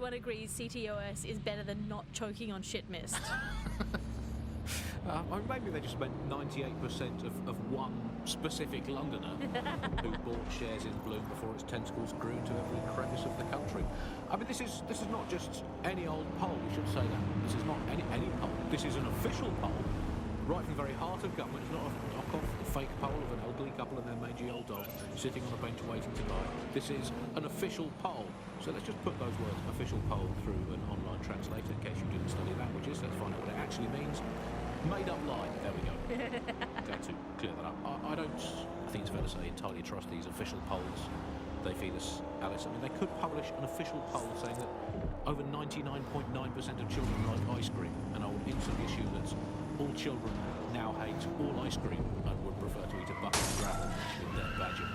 everyone agrees CTOS is better than not choking on shit mist. Maybe they just meant 98% of one specific Londoner who bought shares in Bloom before its tentacles grew to every crevice of the country. I mean, this is not just any old poll, we should say that. This is not any poll. This is an official poll, right from the very heart of government. It's not a knock-off, a fake poll of an elderly couple and their mangy old dog sitting on a bench waiting to buy. This is an official poll. So let's just put those words, official poll, through an online translator in case you didn't study languages. Let's find out what it actually means. Made up lie. There we go. Going to clear that up. I think it's fair to say, entirely trust these official polls they feed us, Alice. I mean, they could publish an official poll saying that over 99.9% of children like ice cream, an old instant issue that all children now hate all ice cream and would prefer to eat a bucket of gravel with their badger.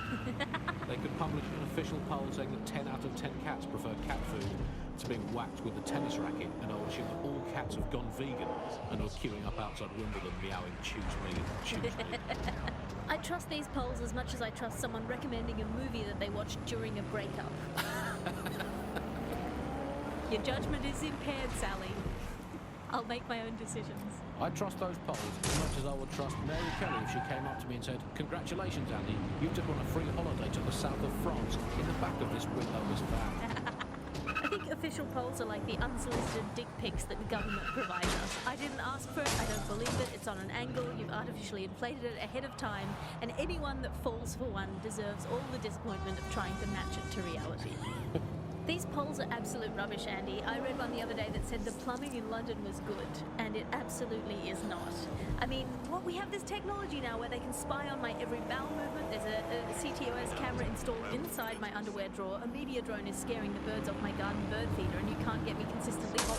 They could publish an official poll saying that 10 out of 10 cats prefer cat food to being whacked with a tennis racket, and I would assume that all cats have gone vegan and are queuing up outside Wimbledon meowing, choose me, choose me. I trust these polls as much as I trust someone recommending a movie that they watched during a breakup. Your judgment is impaired, Sally. I'll make my own decisions. I trust those polls as much as I would trust Mary Kelly if she came up to me and said, "Congratulations, Andy, you took on a free holiday to the south of France in the back of this windowless van." I think official polls are like the unsolicited dick pics that the government provides us. I didn't ask for it, I don't believe it, it's on an angle, you've artificially inflated it ahead of time, and anyone that falls for one deserves all the disappointment of trying to match it to reality. These polls are absolute rubbish, Andy. I read one the other day that said the plumbing in London was good, and it absolutely is not. I mean, we have this technology now where they can spy on my every bowel movement. There's a CTOS camera installed inside my underwear drawer. A media drone is scaring the birds off my garden bird feeder, and you can't get me consistently hot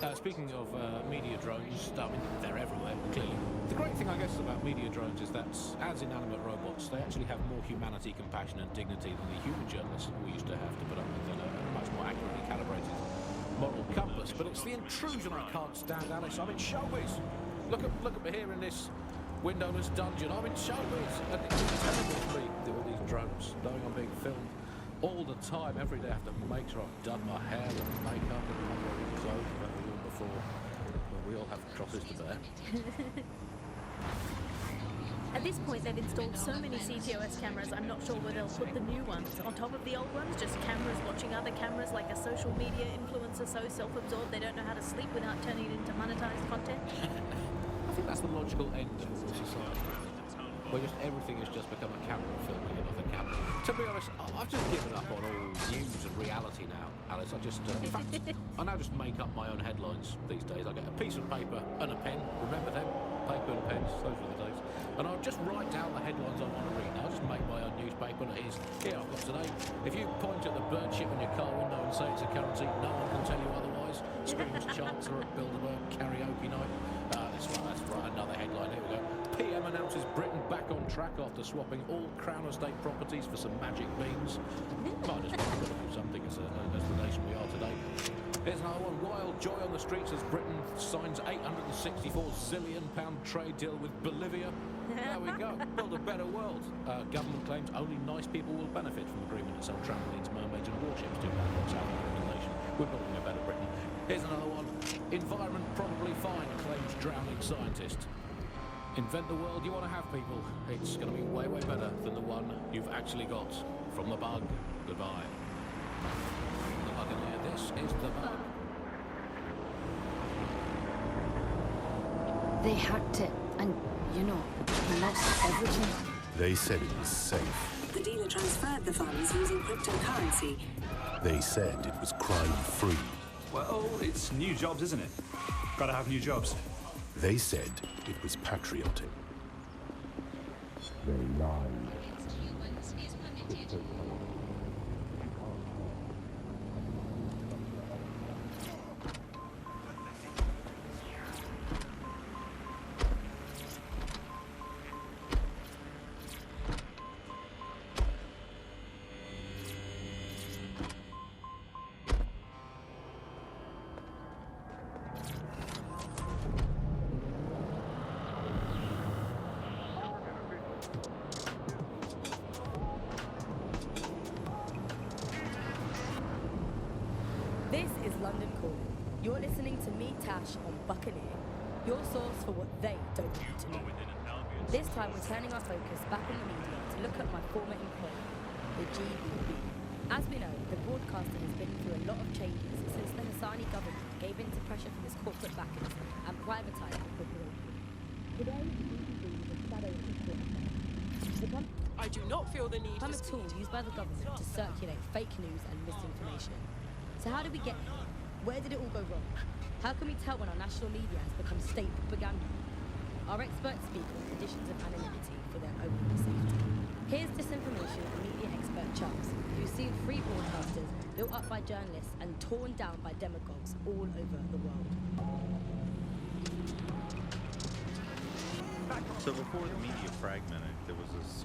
water. Speaking of media drones, I mean, they're everywhere, clearly. The great thing, I guess, about media drones is that, as inanimate robots, they actually have more humanity, compassion and dignity than the human journalists we used to have to put up with a much more accurately calibrated moral compass. But it's the intrusion I can't stand, Alice. I'm in showbiz. Look at me here in this windowless dungeon. I'm in showbiz. And it's terrible for me, all these drones, knowing I'm being filmed all the time. Every day I have to make sure I've done my hair and makeup and I'm wearing clothes I've never worn before. Well, we all have crosses to bear. At this point, they've installed so many CTOS cameras, I'm not sure where they'll put the new ones. On top of the old ones, just cameras watching other cameras, like a social media influencer so self-absorbed they don't know how to sleep without turning it into monetized content. I think that's the logical end of all society, where just everything has just become a camera filming another camera. To be honest, I've just given up on all news and reality now, Alice. In fact, I now just make up my own headlines these days. I get a piece of paper and a pen, remember them? Paper and pens, those were the days. And I'll just write down the headlines I want to read. I'll just make my own newspaper, and here I've got today. If you point at the bird ship on your car window and say it's a currency, no one can tell you otherwise. Screams Chancellor at Bilderberg karaoke night. That's right, another headline, here we go. PM announces Britain back on track after swapping all Crown Estate properties for some magic beans. Might as well do something as the nation we are today. Here's another one. Wild joy on the streets as Britain signs £864 zillion trade deal with Bolivia. There we go. Build a better world. Government claims only nice people will benefit from agreement to sell trampolines, mermaids and warships to South African nation. We're building a better Britain. Here's another one. Environment probably fine, claims drowning scientist. Invent the world you want to have, people. It's going to be way, way better than the one you've actually got. From the bug, goodbye. The Buccaneer, this is the bug. They hacked it, and, he lost everything. They said it was safe. The dealer transferred the funds using cryptocurrency. They said it was crime-free. Well, it's new jobs, isn't it? Gotta have new jobs. They said it was patriotic. They lied. This is London Calling. You're listening to me, Tash, on Buccaneer, your source for what they don't want to know. This time we're turning our focus back on the media to look at my former employer, the GBB. As we know, the broadcaster has been through a lot of changes since the Hassani government gave in to pressure from its corporate backers and privatised the corporation. Today, the GBB is a shadow of its corporate. I do not feel the need Become to a tool used by the government to circulate fake news and misinformation. So how did we get here? Where did it all go wrong? How can we tell when our national media has become state propaganda? Our experts speak on conditions of anonymity for their own safety. Here's disinformation and media expert Charles, who's seen free broadcasters built up by journalists and torn down by demagogues all over the world. So before the media fragmented, there was this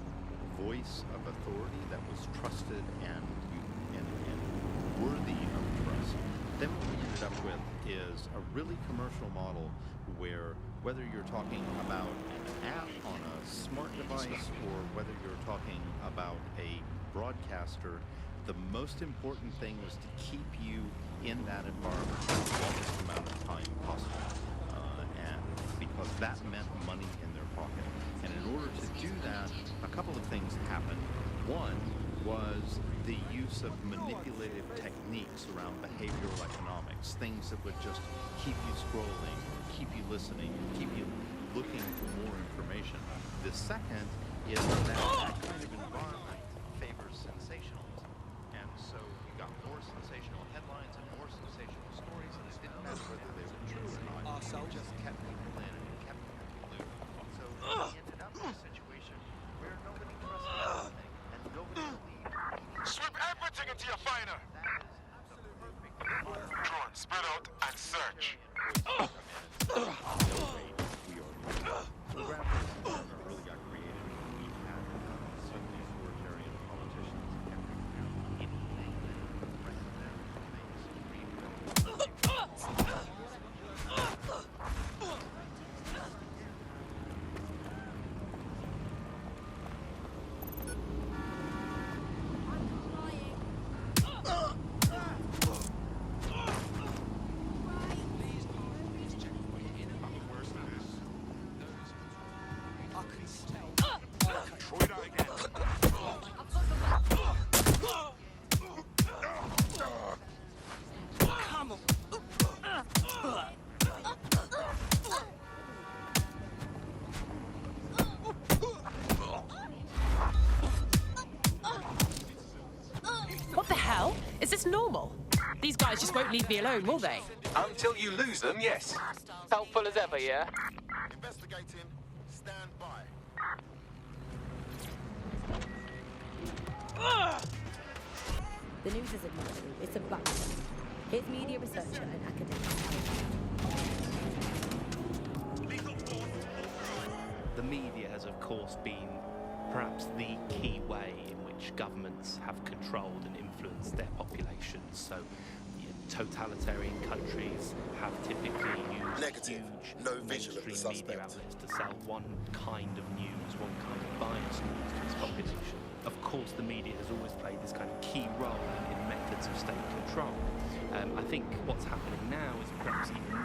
voice of authority that was trusted and worthy of trust. Then what we ended up with is a really commercial model where whether you're talking about an app on a smart device or whether you're talking about a broadcaster, the most important thing was to keep you in that environment for the longest amount of time possible. And because that meant money in their pocket. And in order to do that, a couple of things happened. One was the use of manipulative techniques around behavioral economics, things that would just keep you scrolling, keep you listening, keep you looking for more information. The second is that kind of environment favors sensationalism. And so you got more sensational headlines and more sensational stories, and it didn't matter whether they were true or not. It just kept people in and kept people glued. So we ended up in a situation where nobody trusted anything, and nobody believed. Sweep everything into your finder! Drone, spread out and search. Really got created. We had suddenly authoritarian politicians everywhere. Anything that What the hell? Is this normal? These guys just won't leave me alone, will they? Until you lose them, yes. Helpful as ever, yeah? Investigating. Stand by. The news isn't neutral, it's a background. Here's media researcher and academic. The media has, of course, been perhaps the key way in which governments have controlled and influenced their populations. So, totalitarian countries have typically used huge mainstream media outlets to sell one kind of news, one kind of biased news to its population. Of course, the media has always played this kind of key role in methods of state control. I think what's happening now is perhaps even more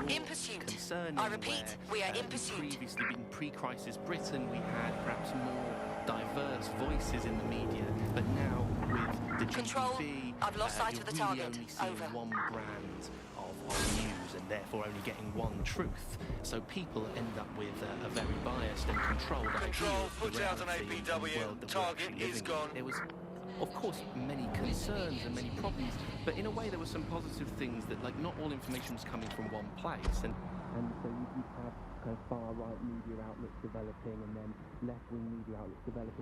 concerning. I repeat, we are in pursuit. Previously, in pre-crisis Britain, we had perhaps more diverse voices in the media, but now with the Control, GBB, I've lost sight of the you're really target. only seeing Over. one brand of news and therefore only getting one truth. So people end up with a very biased and controlled idea of the put out an reality and the APW. world that we're Target actually living is in. gone. There was, of course, many concerns and many problems, but in a way there were some positive things that, like, not all information was coming from one place. And so you have kind of far-right media outlets developing and then left-wing media outlets developing.